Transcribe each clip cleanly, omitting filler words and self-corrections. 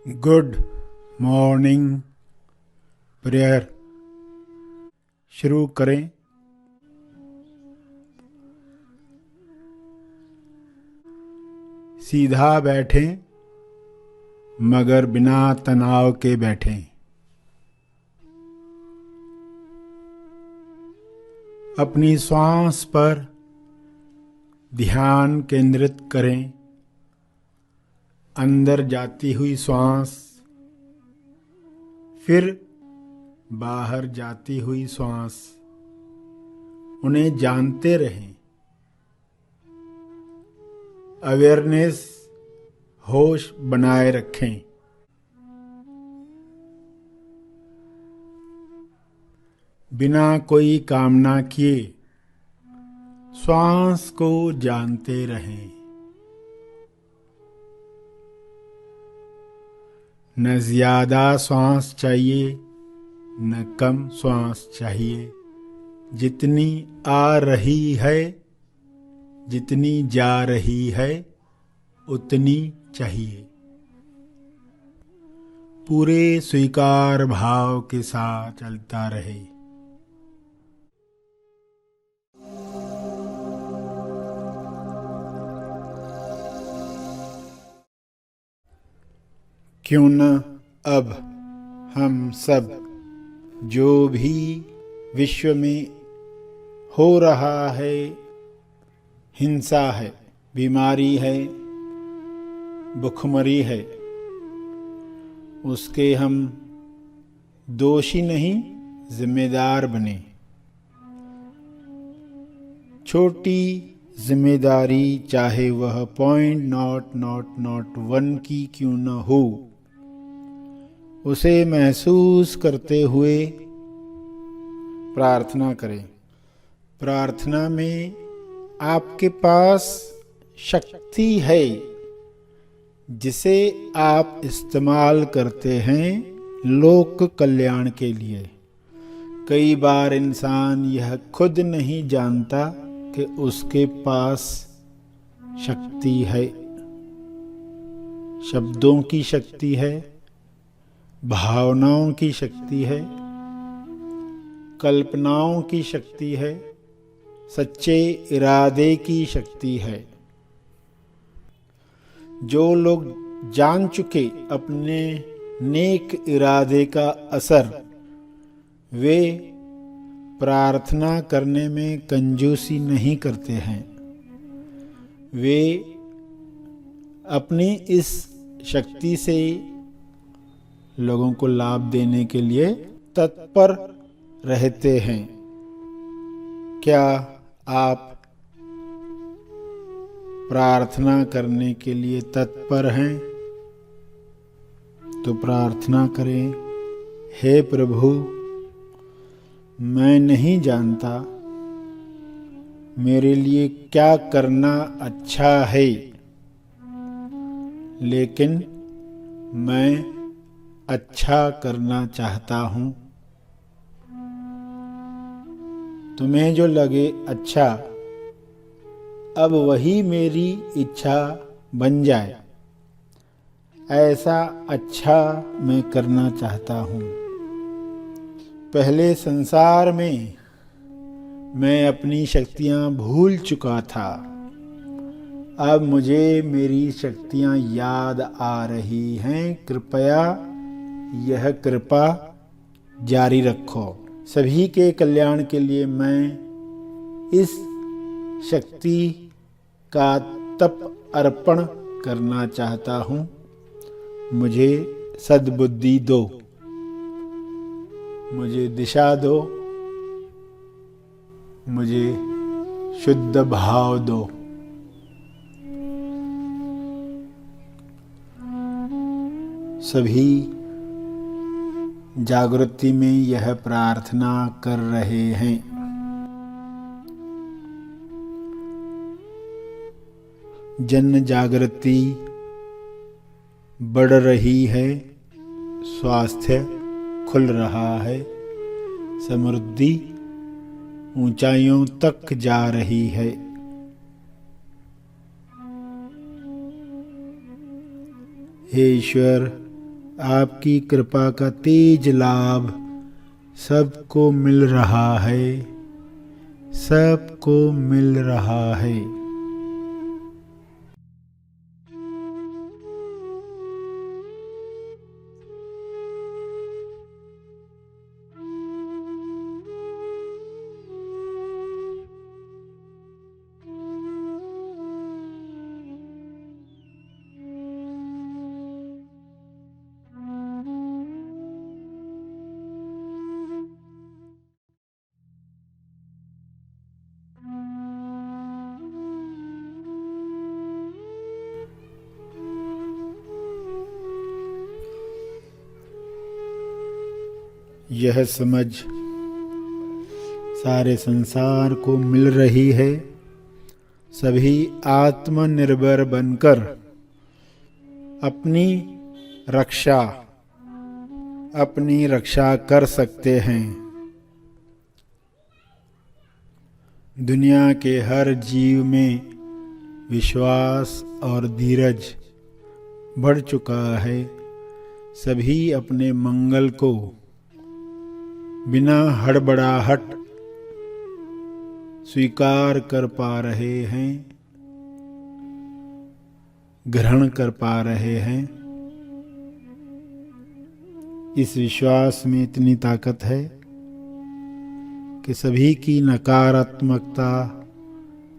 Good morning prayer शुरू करें। सीधा बैठें मगर बिना तनाव के बैठें। अपनी श्वास पर ध्यान केंद्रित करें। अंदर जाती हुई श्वास, फिर बाहर जाती हुई श्वास, उन्हें जानते रहें। अवेयरनेस, होश बनाए रखें। बिना कोई कामना किए श्वास को जानते रहें। न ज्यादा श्वास चाहिए न कम श्वास चाहिए। जितनी आ रही है, जितनी जा रही है, उतनी चाहिए। पूरे स्वीकार भाव के साथ चलता रहे। क्यों न अब हम सब जो भी विश्व में हो रहा है, हिंसा है, बीमारी है, भुखमरी है, उसके हम दोषी नहीं जिम्मेदार बने। छोटी जिम्मेदारी चाहे वह 0.0001 की क्यों न हो, उसे महसूस करते हुए प्रार्थना करें। प्रार्थना में आपके पास शक्ति है जिसे आप इस्तेमाल करते हैं लोक कल्याण के लिए। कई बार इंसान यह खुद नहीं जानता कि उसके पास शक्ति है। शब्दों की शक्ति है, भावनाओं की शक्ति है, कल्पनाओं की शक्ति है, सच्चे इरादे की शक्ति है। जो लोग जान चुके अपने नेक इरादे का असर, वे प्रार्थना करने में कंजूसी नहीं करते हैं। वे अपनी इस शक्ति से लोगों को लाभ देने के लिए तत्पर रहते हैं। क्या आप प्रार्थना करने के लिए तत्पर हैं? तो प्रार्थना करें। हे प्रभु, मैं नहीं जानता मेरे लिए क्या करना अच्छा है, लेकिन मैं अच्छा करना चाहता हूँ। तुम्हें जो लगे अच्छा, अब वही मेरी इच्छा बन जाए। ऐसा अच्छा मैं करना चाहता हूँ। पहले संसार में मैं अपनी शक्तियाँ भूल चुका था। अब मुझे मेरी शक्तियाँ याद आ रही हैं। कृपया यह कृपा जारी रखो। सभी के कल्याण के लिए मैं इस शक्ति का तप अर्पण करना चाहता हूँ। मुझे सद्बुद्धि दो, मुझे दिशा दो, मुझे शुद्ध भाव दो। सभी जागृति में यह प्रार्थना कर रहे हैं। जन जागृति बढ़ रही है, स्वास्थ्य खुल रहा है, समृद्धि ऊंचाइयों तक जा रही है। हे ईश्वर, आपकी कृपा का तेज लाभ सबको मिल रहा है, सबको मिल रहा है। यह समझ सारे संसार को मिल रही है। सभी आत्मनिर्भर बनकर अपनी रक्षा कर सकते हैं। दुनिया के हर जीव में विश्वास और धीरज बढ़ चुका है। सभी अपने मंगल को बिना हड़बड़ाहट स्वीकार कर पा रहे हैं, ग्रहण कर पा रहे हैं। इस विश्वास में इतनी ताकत है कि सभी की नकारात्मकता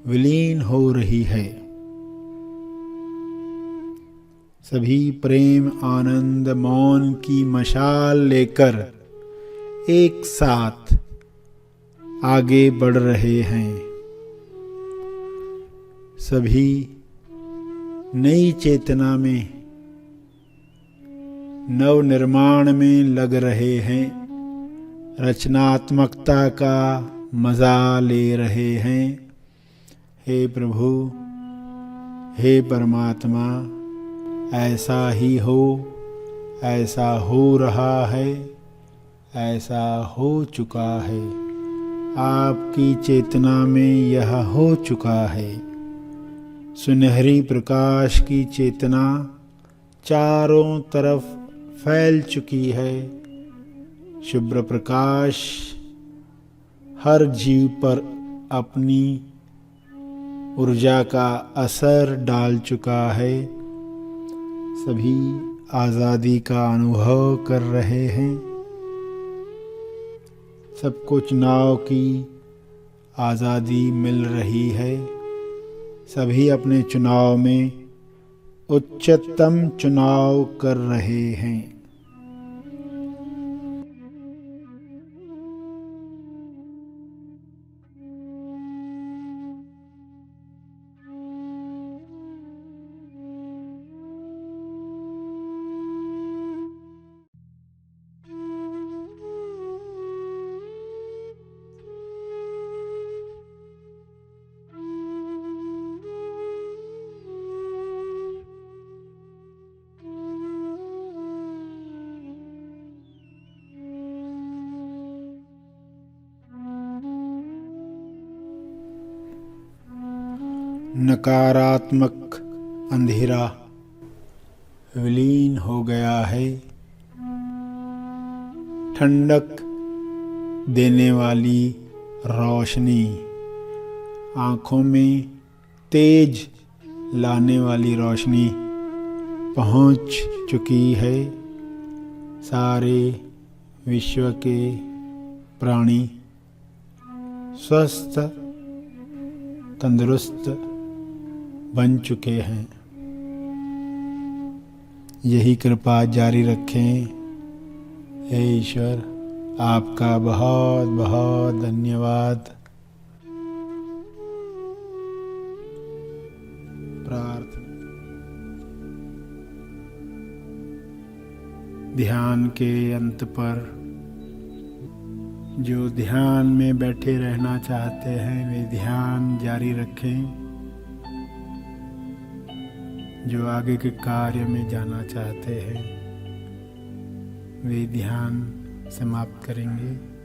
विलीन हो रही है। सभी प्रेम, आनंद, मौन की मशाल लेकर एक साथ आगे बढ़ रहे हैं। सभी नई चेतना में, नव निर्माण में लग रहे हैं। रचनात्मकता का मजा ले रहे हैं। हे प्रभु, हे परमात्मा, ऐसा ही हो, ऐसा हो रहा है, ऐसा हो चुका है। आपकी चेतना में यह हो चुका है। सुनहरी प्रकाश की चेतना चारों तरफ फैल चुकी है। शुभ्र प्रकाश हर जीव पर अपनी ऊर्जा का असर डाल चुका है। सभी आज़ादी का अनुभव कर रहे हैं। सबको चुनाव की आज़ादी मिल रही है। सभी अपने चुनाव में उच्चतम चुनाव कर रहे हैं। नकारात्मक अंधेरा विलीन हो गया है। ठंडक देने वाली रोशनी, आँखों में तेज लाने वाली रोशनी पहुँच चुकी है। सारे विश्व के प्राणी स्वस्थ, तंदुरुस्त बन चुके हैं। यही कृपा जारी रखें। हे ईश्वर, आपका बहुत बहुत धन्यवाद। प्रार्थना। ध्यान के अंत पर जो ध्यान में बैठे रहना चाहते हैं वे ध्यान जारी रखें। जो आगे के कार्य में जाना चाहते हैं वे ध्यान समाप्त करेंगे।